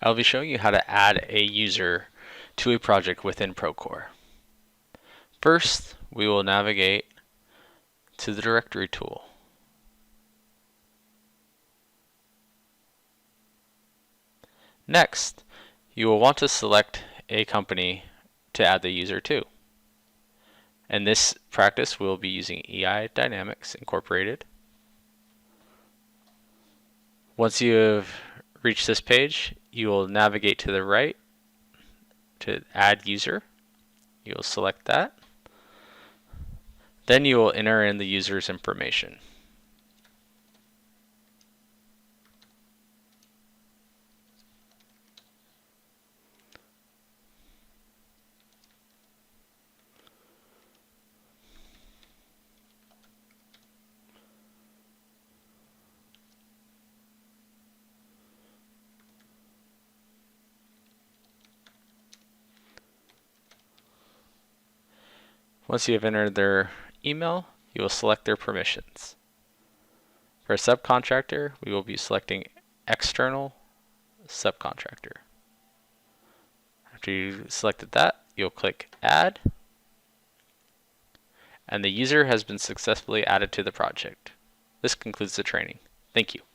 I'll be showing you how to add a user to a project within Procore. First, we will navigate to the directory tool. Next, you will want to select a company to add the user to. In this practice, we'll be using EI Dynamics Incorporated. Once you have reached this page, you will navigate to the right to add user. You will select that. Then you will enter in the user's information. Once you have entered their email, you will select their permissions. For a subcontractor, we will be selecting external subcontractor. After you've selected that, you'll click Add, and the user has been successfully added to the project. This concludes the training. Thank you.